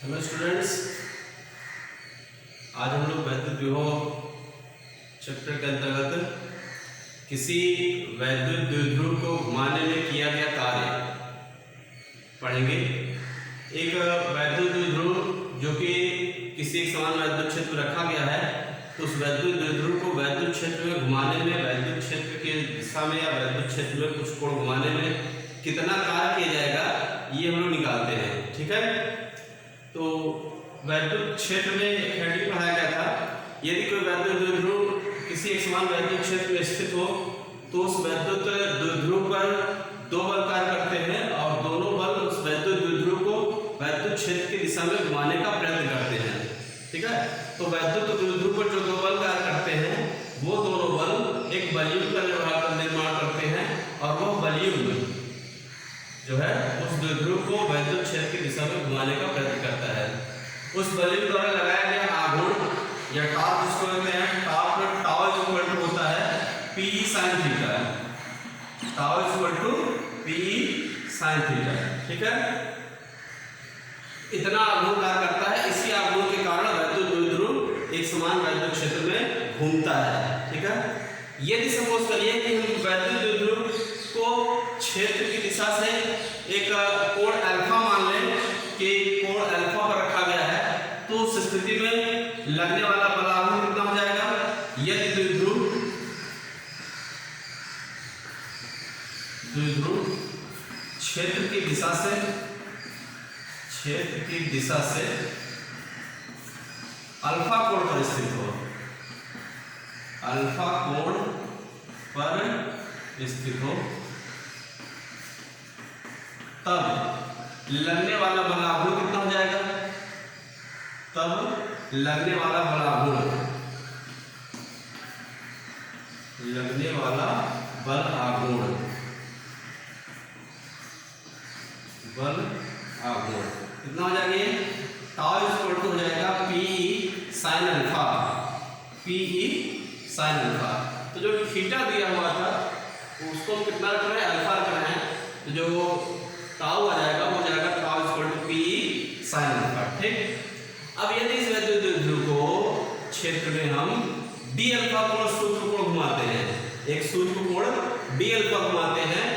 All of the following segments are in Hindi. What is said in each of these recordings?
हेलो स्टूडेंट्स, आज हम लोग वैद्युत विभव चैप्टर के अंतर्गत किसी वैद्युत द्विध्रुव को घुमाने में किया गया कार्य पढ़ेंगे। एक वैद्युत द्विध्रुव जो कि किसी एक समान वैद्युत क्षेत्र में रखा गया है, तो उस वैद्युत द्विध्रुव को वैद्युत क्षेत्र में घुमाने में, वैद्युत क्षेत्र की दिशा में या वैद्युत क्षेत्र में कुछ कोण घुमाने में कितना कार्य किया जाएगा, ये हम लोग निकालते हैं। ठीक है, तो वैद्युत क्षेत्र में एक हेडिंग पढ़ाया गया था। यदि कोई वैद्युत द्विध्रुव किसी एक समान वैद्युत क्षेत्र में स्थित हो तो उस वैद्युत द्विध्रुव पर दो बल कार्य करते हैं और दोनों बल उस वैद्युत द्विध्रुव को वैद्युत क्षेत्र की दिशा में घुमाने का प्रयत्न करते हैं। ठीक है, तो वैद्युत द्विध्रुव पर जो दो बल कार्य करते हैं वो दोनों बल एक बलयुग्म का निर्माण करते हैं और वह बलयुग्म जो है उस द्विध्रुव को वैद्युत क्षेत्र की दिशा में घुमाने का प्रयत्न करता है। उस बलयुग्म द्वारा लगाया गया आघूर्ण या टॉर्क जिसको कहते हैं, टॉर्क टाउ इक्वल टू होता है P sin theta. Tau equal to P sin theta. ठीक है, इतना आघूर्ण कार्य करता है। इसी आघूर्ण के कारण वैद्युत द्विध्रुव एक समान वैद्युत क्षेत्र में घूमता है। ठीक है, यदि सपोज करिए कि हम वैद्युत द्विध्रुव को क्षेत्र की दिशा से एक कोण अल्फा मान लें कि कोण अल्फा पर रखा गया है, तो उस स्थिति में लगने वाला बल आघूर्ण कितना हो जाएगा? यदि द्विध्रुव क्षेत्र की दिशा से अल्फा कोण पर स्थित हो, अल्फा कोण पर स्थित हो, तब लगने वाला बल आघूर्ण कितना हो जाएगा? तब लगने वाला बल आघूर्ण, लगने वाला बल आघूर्ण, बल आघूर्ण कितना हो जाएगा? ये टाउ इक्वल टू हो जाएगा Pe sin alpha, Pe sin alpha. तो जो थीटा दिया हुआ था उसको हम कितना रख रहे हैं? अल्फा रख रहे हैं, तो जो टाउ आ जाएगा वो जाएगा tau equal to Pe sin alpha. ठीक, अब यदि इस वैद्युत द्विध्रुव को क्षेत्र में हम डी अल्फा कोण सूत्र कोण घुमाते हैं, एक सूत्र कोण डी अल्फा घुमाते हैं,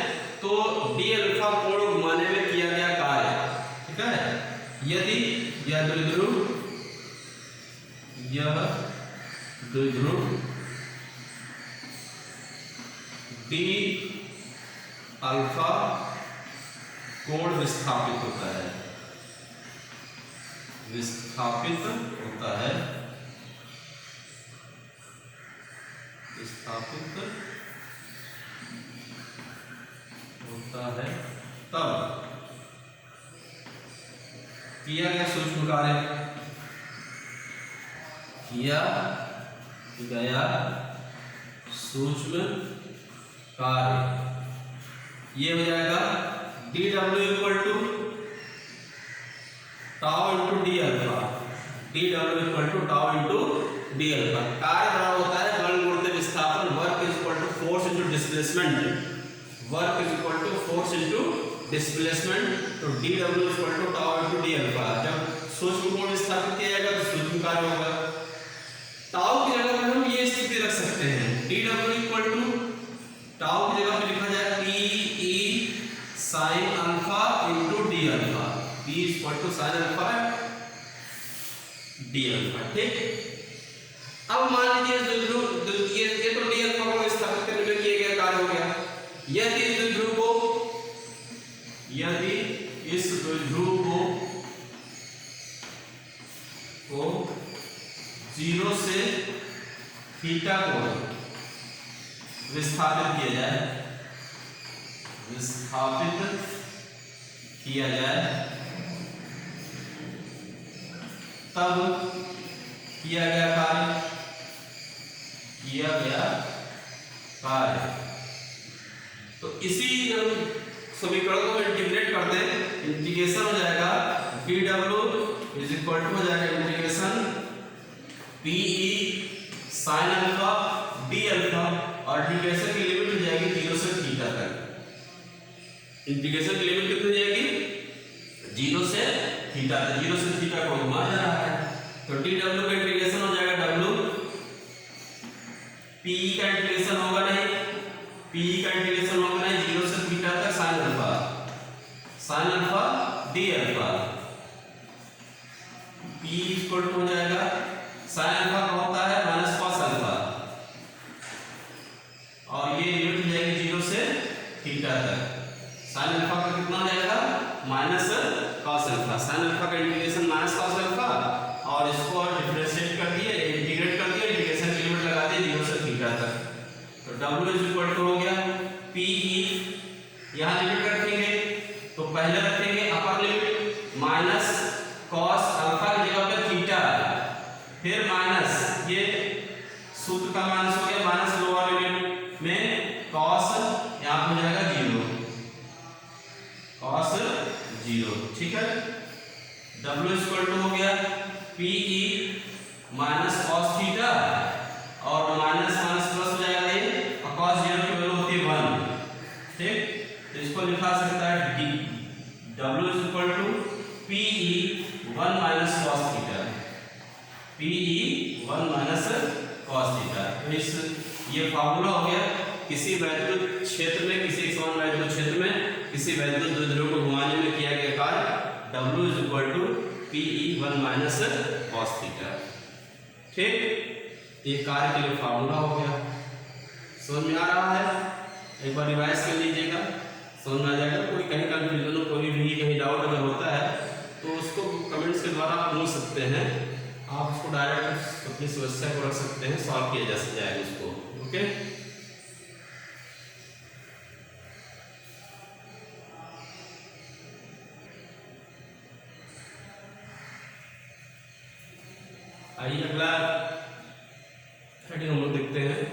तो डी अल्फा कोण घुमाने में किया गया कार्य, ठीक है, यदि यह द्विध्रुव डी अल्फा कोण विस्थापित होता है, विस्थापित होता है, तब किया गया सूक्ष्म कार्य, किया गया सूक्ष्म कार्य ये हो जाएगा dw equal to tau into d alpha, dw equal to tau into d alpha. कार्य बराबर होता है बल गुणित विस्थापन, work is equal to force into displacement, work is equal to force into displacement. तो dw equal to tau into d alpha. जब सूक्ष्म कोण विस्थापित किया जाएगा तो सूक्ष्म कार्य होगा। टाउ की जगह पर हम ये स्थिति रख सकते हैं, dw इक्वल टू टाउ की जगह पे लिखा जाए Pe sin alpha into d alpha, P equal to sin alpha d alpha. ठीक, अब मान लीजिए ये तो डी अल्फा को स्थापित करने में किया गया कार्य हो गया। यदि इस द्विध्रुव को 0 से थीटा कोण विस्थापित किया जाए, तब किया गया कार्य। तो इसी समीकरण को इंटीग्रेट कर दें, इंटीग्रेशन हो जाएगा dw इज इक्वल टू हो जाएगा integration Pe sin alpha d alpha, और इंटीग्रेशन की लिमिट हो जाएगी 0 से थीटा तक। इंटीग्रेशन की लिमिट कितनी हो जाएगी? जीरो से थीटा तक, जीरो से थीटा को घुमाया जा रहा है। तो डी डब्ल्यू का इंटीग्रेशन हो जाएगा डब्ल्यू, पी का इंटीग्रेशन होगा नहीं, पी का इंटीग्रेशन होगा नहीं, जीरो से थीटा तक sine alpha d alpha, P equal to हो जाएगा साइन अल्फा का होता है माइनस कॉस अल्फा, और ये लिमिट हो जाएगी जीरो से थीटा तक। साइन अल्फा का कितना हो जाएगा minus cos alpha, sine alpha का इंटीग्रेशन माइनस कॉस अल्फा, और इसको डिफरेंशिएट कर दिए, इंटीग्रेट कर दिए, इंटीग्रेशन की लिमिट लगा दी जीरो से थीटा तक। तो w इज इक्वल टू हो गया पी ई, यहाँ लिमिट रखेंगे तो पहले रखेंगे upper limit minus cos alpha की जगह पे थीटा, फिर माइनस ये सूत्र का माइनस हो गया माइनस लोअर लिमिट में कॉस, यहाँ पे हो जाएगा जीरो, कॉस जीरो, ठीक है। w इक्वल टू हो गया P E minus cos theta, और माइनस माइनस प्लस हो जाएगा ये, और कॉस जीरो की वैल्यू होती है 1, ठीक। तो इसको लिखा सकता है d w equal to P E 1 minus cos theta, P E 1 minus cos theta. तो इस ये फार्मूला हो गया किसी वैद्युत क्षेत्र में, किसी एकसमान वैद्युत क्षेत्र में किसी वैद्युत द्विध्रुव को घुमाने में किया गया कार्य w is equal to P E 1 minus cos theta, ठीक। ये कार्य के लिए फार्मूला हो गया। समझ में आ रहा है? एक बार रिवाइज कर लीजिएगा, समझ में आ जाएगा। कोई कहीं कंफ्यूजन हो, कोई भी कहीं डाउट अगर होता है तो उसको कमेंट्स के द्वारा आप पूछ सकते हैं, आप उसको डायरेक्ट अपनी समस्या को रख सकते हैं, सॉल्व किया जा जाएगा उसको, ओके। आइए अगला हेडिंग हम लोग देखते हैं,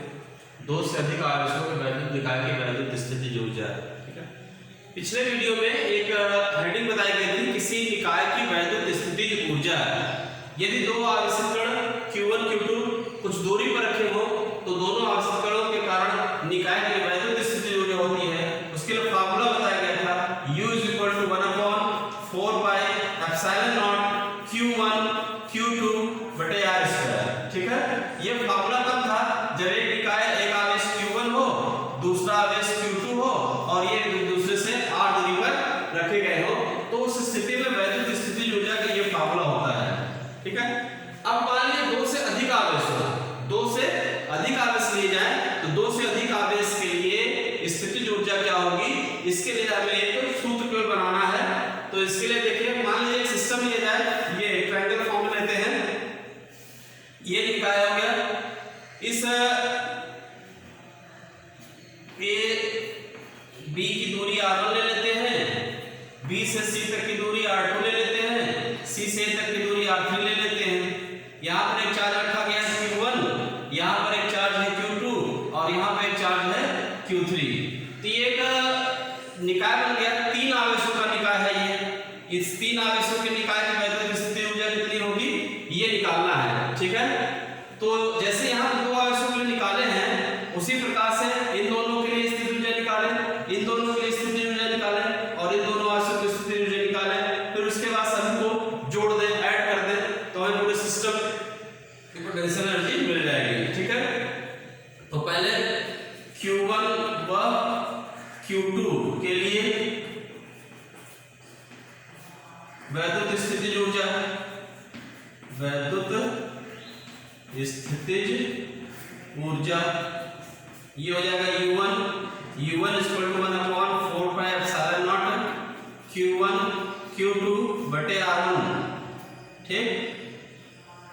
दो से अधिक आवेशों के वैद्युत निकाय की वैद्युत स्थितिज ऊर्जा, ठीक है। पिछले वीडियो में एक हेडिंग बताई गई थी, किसी निकाय की वैद्युत स्थितिज ऊर्जा। यदि दो आवेशित कण Q1 Q2 कुछ दूरी पर रखे हो तो दोनों आवेशित कणों के कारण निकाय की वैद्युत स्थितिज ऊर्जा होती है। उसके लिए फार्मूला बताया गया था U is equal to 1/4 pi epsilon naught Q1 Q2 बटे R स्क्वायर, ठीक है। ये फार्मूला तब था जब एक निकाय एक आवेश Q1 हो, दूसरा आवेश Q2 हो, और ये एक दूसरे से R दूरी पर रखे गए हो, तो उस स्थिति में वैद्युत स्थितिज ऊर्जा का ये फार्मूला होता है, ठीक है। अब मान लीजिए दो से अधिक आवेश हो, दो से अधिक आवेश लिए जाए तो दो से अधिक आवेश के लिए स्थितिज ऊर्जा क्या होगी, इसके लिए हमें एक सूत्र केवल बनाना है। तो इसके लिए देखिए, मान लीजिए एक सिस्टम लिया जाए, ये ट्रायंगल फॉर्म लेते हैं, ये निकाय हो गया, इस ए बी की दूरी r1 ले लेते हैं, b से c तक की दूरी r2 ले लेते हैं, c से a तक की दूरी r3 ले लेते हैं। यहाँ पर एक चार्ज रखा गया है Q1, यहाँ पर एक चार्ज है Q2, और यहाँ पर एक चार्ज है Q3। तो ये एक निकाय बन गया, तीन आवेशों का निकाय है ये। इस तीन आवेशों के निकाय की वैद्युत स्थितिज ऊर्जा कितनी होगी ये निकालना है, ठीक है। तो जैसे यहाँ दो आवेशों के लिए निकाले हैं, उसी प्रकार से इन दोनों के लिए स्थितिज ऊर्जा निकालें, इन दोनों के लिए स्थितिज ऊर्जा निकालें, और इन दोनों आवेशों की स्थितिज ऊर्जा निकालें। फिर उसके बाद सभी को जोड़ दें, ऐड कर दें, तो हमें पूरे सिस्टम की पोटेंशियल एनर्जी मिल जाएगी, ठीक है। तो पहले Q1 व Q2 के लिए वैद्युत स्थितिज ऊर्जा, वैद्युत स्थितिज ऊर्जा ये हो जाएगा U1 equal to 1/4 pi epsilon naught Q1 Q2 बटे R1, ठीक।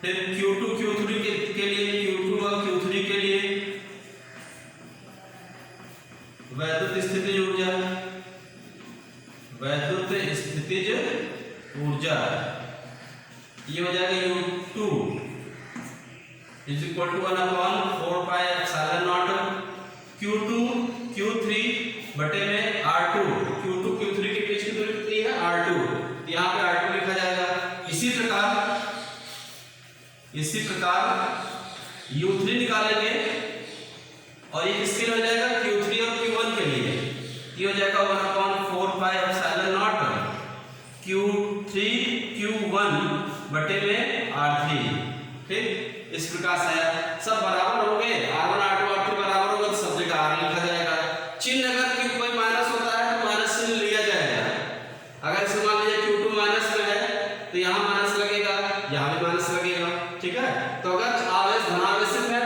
फिर Q2 Q3 के लिए, Q2 और Q3 के लिए वैद्युत स्थितिज ऊर्जा, वैद्युत स्थितिज ऊर्जा ये हो जाएगा U2 is equal to 1/4 pi epsilon naught Q2 Q3 बटे में R2। Q2 Q3 के बीच की दूरी कितनी है R2, यहाँ पे R2 लिखा जाएगा। इसी प्रकार U3 निकालेंगे, और ये किसके लिए हो जाएगा Q3 और Q1 के लिए, ये हो जाएगा 1/4 पाई एप्सिलॉन नॉट Q2 बटे में R3। ठीक, इस प्रकार से सब बराबर होंगे, R1 R2 R3 बराबर होगा तो सब जगह R लिखा जाएगा। चिन्ह अगर कोई माइनस होता है तो माइनस चिन्ह लिया जाएगा। अगर इसे मान लीजिए Q2 माइनस में है तो यहाँ माइनस लगेगा, यहाँ भी माइनस लगेगा। ठीक है, तो अगर आवेश धनावेशित है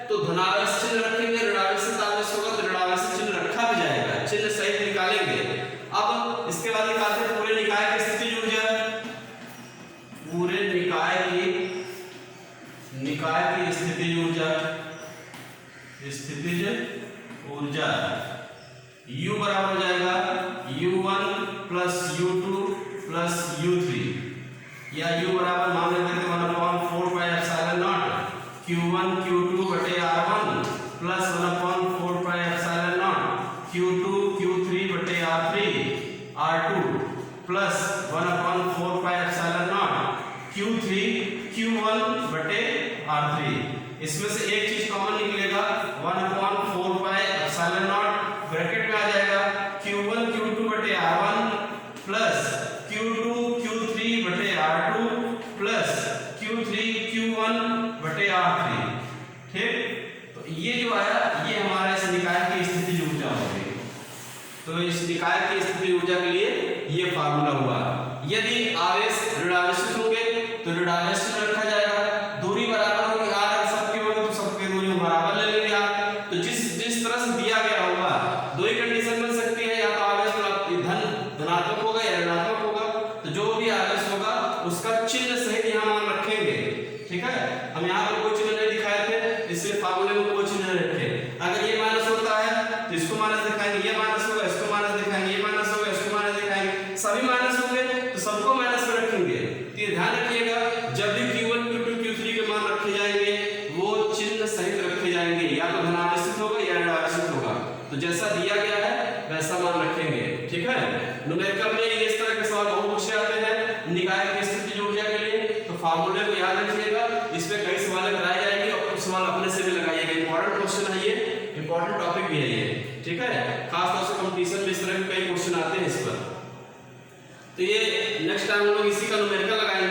तो धनावेश चिन्ह रखेंगे, ऋणावेशित आवेश होगा तो ऋणावेशित चिन्ह रखा भी जाएगा, चिन्ह सहित निकालेंगे। अब इसके बाद निकालते हैं पूरे निकाय की स्थितिज ऊर्जा। पूरे निकाय की स्थितिज ऊर्जा, स्थितिज ऊर्जा U बराबर हो जाएगा U1 plus U2 plus U3, या U बराबर मान लेते हैं 1/4 pi epsilon naught Q1 Q2 बटे R1 plus 1/4 pi epsilon naught Q2 Q3 बटे R3 R2 plus 1/4 pi epsilon not Q3 Q1 बटे R3। इसमें से एक चीज कॉमन निकलेगा, 1/4 पाई एप्सिलॉन नॉट ब्रैकेट में आ जाएगा Q1 Q2 बटे R1 प्लस Q2 Q3 बटे R2 प्लस Q3 Q1 बटे R3। ठीक, तो ये जो आया ये हमारा इस निकाय की स्थितिज ऊर्जा हो गई। तो इस निकाय की स्थितिज ऊर्जा के लिए ये फार्मूला हुआ। यदि आवेश ऋणावेशित होंगे तो ऋणावेश चिन्ह रखा जाएगा, दूरी बराबर होगी R, अगर सबकी होगी तो सबके दूरी बराबर ले लेंगे R। तो जिस तरह से दिया गया होगा दो ही कंडीशन बन सकती है, या तो आवेश धनात्मक होगा या ऋणात्मक होगा, तो जो भी आवेश होगा उसका चिन्ह सहित यहाँ मान रखेंगे। ठीक है, हम यहाँ पर कोई चिन्ह नहीं दिखाए थे इसलिए फार्मूले में कोई चिन्ह नहीं रखे। अगर ये माइनस होता है तो इसको माइनस दिखाएंगे, ये माइनस होगा इसको माइनस दिखाएंगे, ये माइनस होगा इसको माइनस दिखाएंगे, सभी माइनस होंगे तो सबको माइनस में रखेंगे। तो ये ध्यान रखिएगा, जब भी Q1 Q2 Q3 के मान रखे जाएंगे वो चिन्ह सहित रखे जाएंगे, या तो धनावेशित होगा या ऋणावेशित होगा। तो जैसा दिया गया है वैसा मान रखेंगे। ठीक है, न्यूमेरिकल में इस तरह के सवाल बहुत पूछे जाते हैं निकाय की स्थितिज ऊर्जा के लिए, तो फार्मूले को याद रखिएगा। इस पे कई सवाल कराए जाएंगे और कुछ सवाल अपने से भी लगाइएगा। इंपॉर्टेंट क्वेश्चन है ये, इंपॉर्टेंट टॉपिक भी है ये। ठीक है, खास तौर से कंपटीशन में इस तरह के कई क्वेश्चन आते हैं इस पर। तो ये नेक्स्ट टाइम हम लोग इसी का न्यूमेरिकल लगाएंगे।